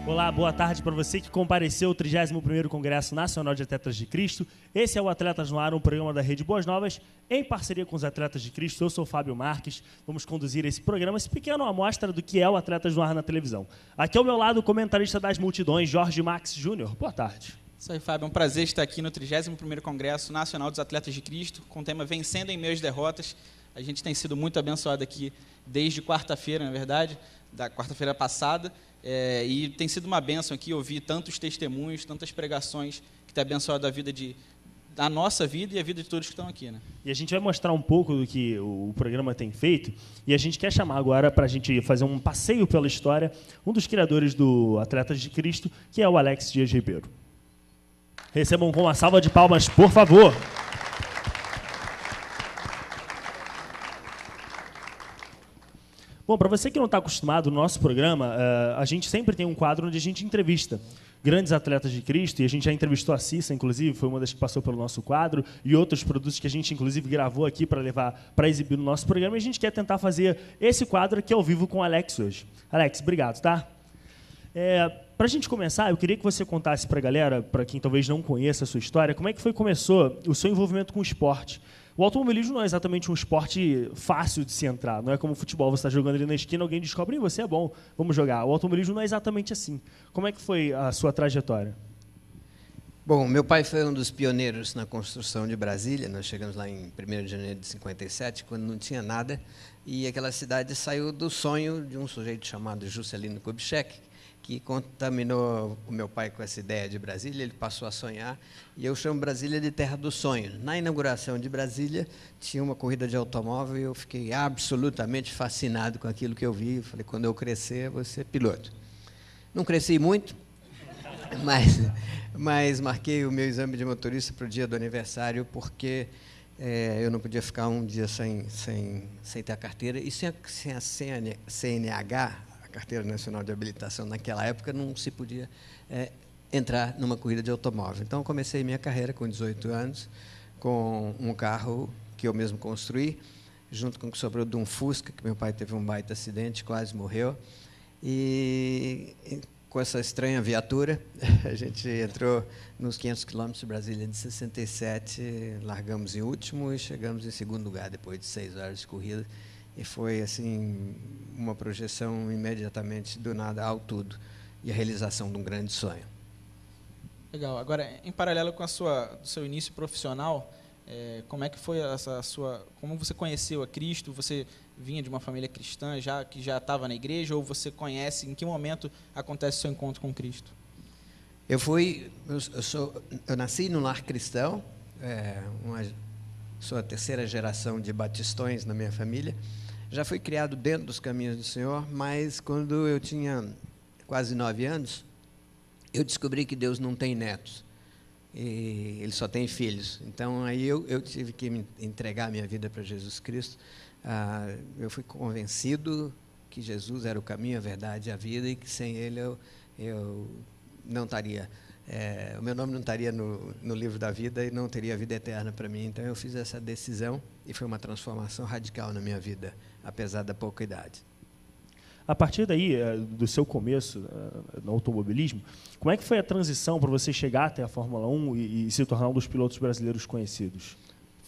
Olá, boa tarde para você que compareceu ao 31º Congresso Nacional de Atletas de Cristo. Esse é o Atletas no Ar, um programa da Rede Boas Novas, em parceria com os Atletas de Cristo. Eu sou o Fábio Marques, vamos conduzir esse programa, esse pequeno amostra do que é o Atletas no Ar na televisão. Aqui ao meu lado, o comentarista das multidões, Jorge Max Júnior. Boa tarde. Isso aí, Fábio. É um prazer estar aqui no 31º Congresso Nacional dos Atletas de Cristo, com o tema Vencendo em Meio às Derrotas. A gente tem sido muito abençoado aqui desde quarta-feira, na verdade, da quarta-feira passada, e tem sido uma bênção aqui ouvir tantos testemunhos, tantas pregações que tem abençoado a nossa vida e a vida de todos que estão aqui, né? E a gente vai mostrar um pouco do que o programa tem feito, e a gente quer chamar agora para a gente fazer um passeio pela história, um dos criadores do Atletas de Cristo, que é o Alex Dias Ribeiro. Recebam com uma salva de palmas, por favor. Bom, para você que não está acostumado no nosso programa, a gente sempre tem um quadro onde a gente entrevista grandes atletas de Cristo, e a gente já entrevistou a Cissa, inclusive, foi uma das que passou pelo nosso quadro, e outros produtos que a gente, inclusive, gravou aqui para levar, para exibir no nosso programa, e a gente quer tentar fazer esse quadro aqui ao vivo com o Alex hoje. Alex, obrigado, tá? Para a gente começar, eu queria que você contasse para a galera, para quem talvez não conheça a sua história, como é que começou o seu envolvimento com o esporte. O automobilismo não é exatamente um esporte fácil de se entrar, não é como o futebol, você está jogando ali na esquina, alguém descobre, você é bom, vamos jogar. O automobilismo não é exatamente assim. Como é que foi a sua trajetória? Bom, meu pai foi um dos pioneiros na construção de Brasília. Nós chegamos lá em 1º de janeiro de 57, quando não tinha nada, e aquela cidade saiu do sonho de um sujeito chamado Juscelino Kubitschek, que contaminou o meu pai com essa ideia de Brasília. Ele passou a sonhar, e eu chamo Brasília de terra dos sonhos. Na inauguração de Brasília, tinha uma corrida de automóvel, e eu fiquei absolutamente fascinado com aquilo que eu vi. Eu falei, quando eu crescer, eu vou ser piloto. Não cresci muito, mas marquei o meu exame de motorista para o dia do aniversário, porque eu não podia ficar um dia sem ter a carteira, e sem a CNH, Carteira Nacional de Habilitação, naquela época, não se podia entrar numa corrida de automóvel. Então, comecei minha carreira com 18 anos, com um carro que eu mesmo construí, junto com o que sobrou de um Fusca, que meu pai teve um baita acidente, quase morreu. E com essa estranha viatura, a gente entrou nos 500 quilômetros de Brasília de 67, largamos em último e chegamos em segundo lugar, depois de 6 horas de corrida. E foi assim uma projeção imediatamente do nada ao tudo, e a realização de um grande sonho. Legal. Agora, em paralelo com do seu início profissional, como é que foi como você conheceu a Cristo? Você vinha de uma família cristã que já estava na igreja, ou você conhece? Em que momento acontece o seu encontro com Cristo? Eu nasci num lar cristão, sou a terceira geração de batistões na minha família. Já fui criado dentro dos caminhos do Senhor, mas quando eu tinha quase 9 anos, eu descobri que Deus não tem netos, e Ele só tem filhos. Então, aí eu tive que me entregar a minha vida para Jesus Cristo. Eu fui convencido que Jesus era o caminho, a verdade e a vida, e que sem Ele eu não estaria... o meu nome não estaria no livro da vida, e não teria vida eterna para mim. Então, eu fiz essa decisão, e foi uma transformação radical na minha vida, apesar da pouca idade. A partir daí, do seu começo no automobilismo, como é que foi a transição para você chegar até a Fórmula 1 e se tornar um dos pilotos brasileiros conhecidos?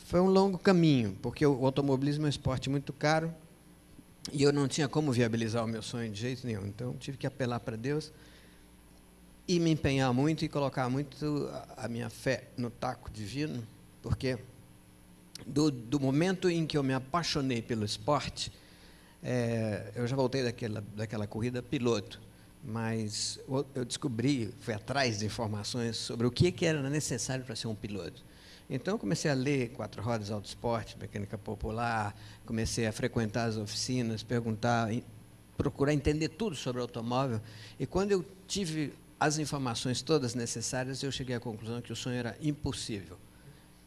Foi um longo caminho, porque o automobilismo é um esporte muito caro, e eu não tinha como viabilizar o meu sonho de jeito nenhum. Então, tive que apelar para Deus e me empenhar muito e colocar muito a minha fé no taco divino, porque do momento em que eu me apaixonei pelo esporte, eu já voltei daquela corrida piloto, mas eu descobri, fui atrás de informações sobre o que era necessário para ser um piloto. Então, eu comecei a ler 4 rodas, auto esporte, mecânica popular, comecei a frequentar as oficinas, procurar entender tudo sobre automóvel, e quando eu tive as informações todas necessárias, eu cheguei à conclusão que o sonho era impossível,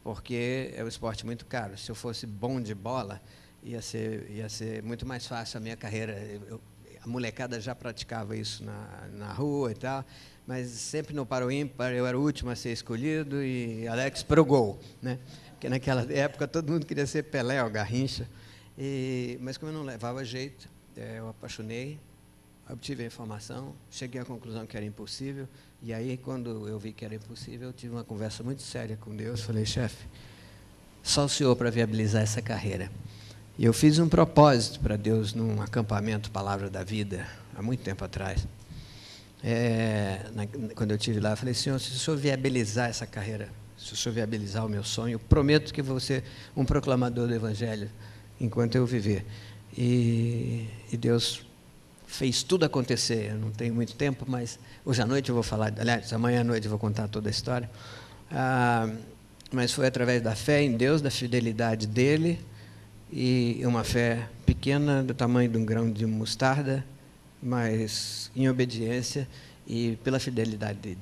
porque é um esporte muito caro. Se eu fosse bom de bola, ia ser muito mais fácil a minha carreira. A molecada já praticava isso na rua e tal, mas sempre no paro ímpar eu era o último a ser escolhido, e Alex pro gol, né? Porque naquela época todo mundo queria ser Pelé ou Garrincha, mas como eu não levava jeito, eu apaixonei, obtive a informação, cheguei à conclusão que era impossível, e aí, quando eu vi que era impossível, eu tive uma conversa muito séria com Deus. Falei: chefe, só o senhor para viabilizar essa carreira. E eu fiz um propósito para Deus num acampamento Palavra da Vida, há muito tempo atrás. Quando eu estive lá, eu falei: senhor, se o senhor viabilizar essa carreira, se o senhor viabilizar o meu sonho, eu prometo que vou ser um proclamador do Evangelho enquanto eu viver. E Deus fez tudo acontecer. Eu não tenho muito tempo, mas hoje à noite eu vou falar, aliás, amanhã à noite eu vou contar toda a história. Mas foi através da fé em Deus, da fidelidade dele, e uma fé pequena, do tamanho de um grão de mostarda, mas em obediência, e pela fidelidade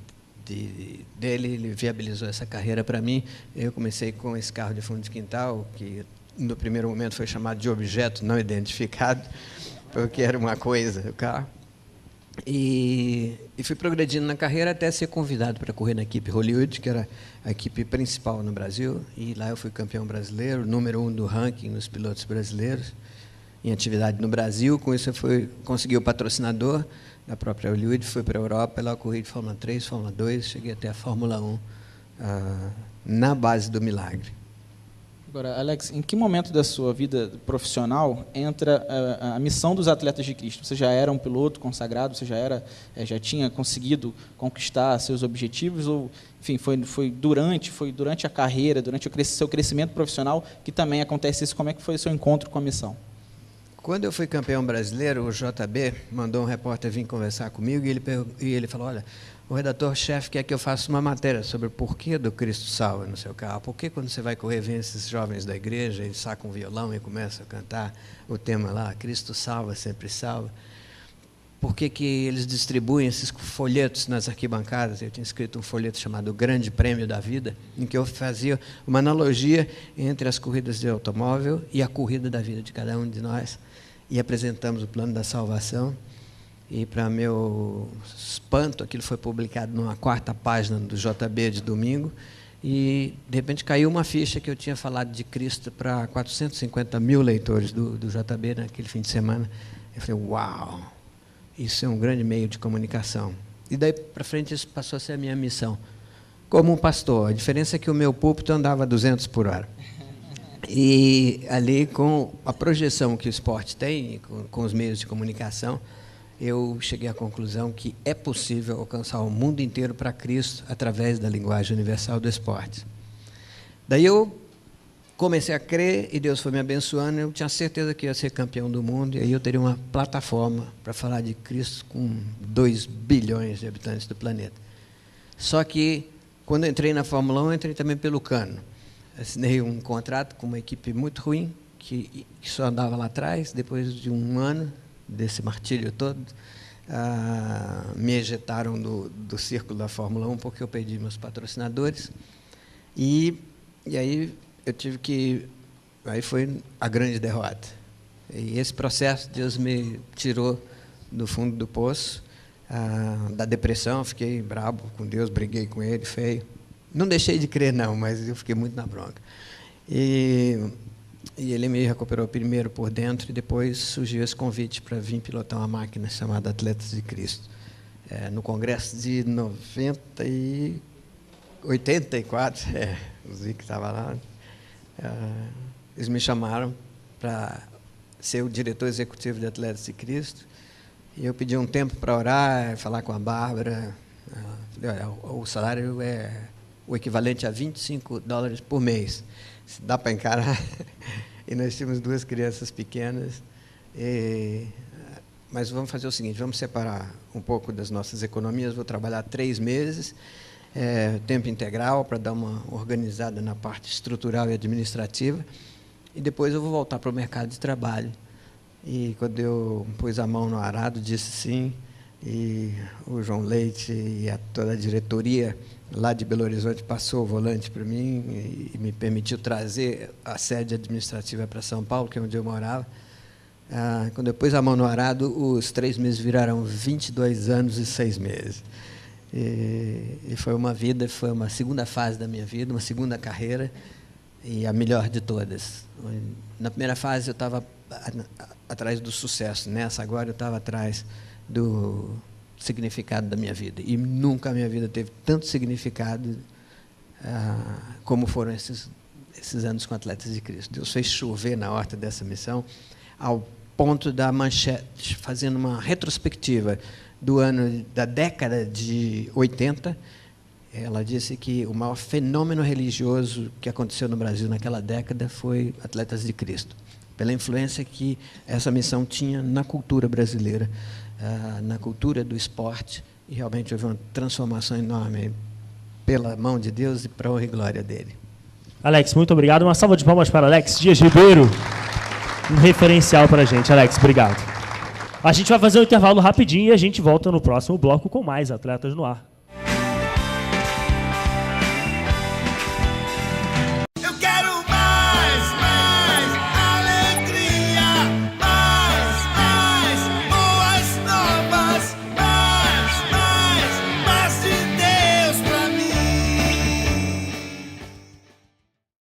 dele, ele viabilizou essa carreira para mim. Eu comecei com esse carro de fundo de quintal, que no primeiro momento foi chamado de objeto não identificado, porque era uma coisa, o carro. E fui progredindo na carreira até ser convidado para correr na equipe Hollywood, que era a equipe principal no Brasil. E lá eu fui campeão brasileiro, número 1 do ranking nos pilotos brasileiros, em atividade no Brasil. Com isso eu consegui o patrocinador da própria Hollywood, fui para a Europa, lá eu corri de Fórmula 3, Fórmula 2, cheguei até a Fórmula 1, na base do milagre. Agora, Alex, em que momento da sua vida profissional entra a missão dos Atletas de Cristo? Você já era um piloto consagrado? Você já tinha conseguido conquistar seus objetivos? Ou, enfim, foi durante a carreira, durante o seu crescimento profissional que também acontece isso? Como é que foi o seu encontro com a missão? Quando eu fui campeão brasileiro, o JB mandou um repórter vir conversar comigo, e ele falou: olha, o redator-chefe quer que eu faça uma matéria sobre o porquê do Cristo Salva no seu carro. Por que quando você vai correr, vem esses jovens da igreja, eles sacam um violão e começam a cantar o tema lá, Cristo salva, sempre salva? Por que eles distribuem esses folhetos nas arquibancadas? Eu tinha escrito um folheto chamado O Grande Prêmio da Vida, em que eu fazia uma analogia entre as corridas de automóvel e a corrida da vida de cada um de nós, e apresentamos o plano da salvação. E, para meu espanto, aquilo foi publicado numa 4ª página do JB de domingo, e, de repente, caiu uma ficha que eu tinha falado de Cristo para 450 mil leitores do JB naquele fim de semana. Eu falei: uau, isso é um grande meio de comunicação. E daí para frente isso passou a ser a minha missão. Como um pastor, a diferença é que o meu púlpito andava 200 por hora. E ali, com a projeção que o esporte tem, com os meios de comunicação, eu cheguei à conclusão que é possível alcançar o mundo inteiro para Cristo através da linguagem universal do esporte. Daí eu comecei a crer, e Deus foi me abençoando. Eu tinha certeza que ia ser campeão do mundo, e aí eu teria uma plataforma para falar de Cristo com 2 bilhões de habitantes do planeta. Só que, quando eu entrei na Fórmula 1, eu entrei também pelo cano. Assinei um contrato com uma equipe muito ruim, que só andava lá atrás. Depois de um ano desse martírio todo, me ejetaram do círculo da Fórmula 1, porque eu perdi meus patrocinadores. E aí eu tive que... Aí foi a grande derrota. E esse processo, Deus me tirou do fundo do poço, da depressão. Fiquei bravo com Deus, briguei com Ele, feio. Não deixei de crer, não, mas eu fiquei muito na bronca. E Ele me recuperou primeiro por dentro, e depois surgiu esse convite para vir pilotar uma máquina chamada Atletas de Cristo. No congresso de 84, o Zico estava lá, eles me chamaram para ser o diretor executivo de Atletas de Cristo, e eu pedi um tempo para orar, falar com a Bárbara. Falei: olha, o salário é o equivalente a $25 por mês, se dá para encarar. E nós tínhamos 2 crianças pequenas, mas vamos fazer o seguinte: vamos separar um pouco das nossas economias. Vou trabalhar 3 meses, tempo integral, para dar uma organizada na parte estrutural e administrativa, e depois eu vou voltar para o mercado de trabalho. E quando eu pus a mão no arado, disse sim, e o João Leite e toda a diretoria lá de Belo Horizonte passou o volante para mim e me permitiu trazer a sede administrativa para São Paulo, que é onde eu morava. Quando eu pus a mão no arado, os 3 meses viraram 22 anos e 6 meses. E foi uma segunda fase da minha vida, uma segunda carreira, e a melhor de todas. Na primeira fase eu estava atrás do sucesso, nessa agora eu estava atrás do significado da minha vida. E nunca a minha vida teve tanto significado como foram esses anos com Atletas de Cristo. Deus fez chover na horta dessa missão, ao ponto da Manchete, fazendo uma retrospectiva da década de 80, ela disse que o maior fenômeno religioso que aconteceu no Brasil naquela década foi Atletas de Cristo, pela influência que essa missão tinha na cultura brasileira, na cultura do esporte, e realmente houve uma transformação enorme pela mão de Deus e para a honra e glória dele. Alex, muito obrigado. Uma salva de palmas para Alex Dias Ribeiro, um referencial para a gente. Alex, obrigado. A gente vai fazer um intervalo rapidinho e a gente volta no próximo bloco com mais Atletas no Ar.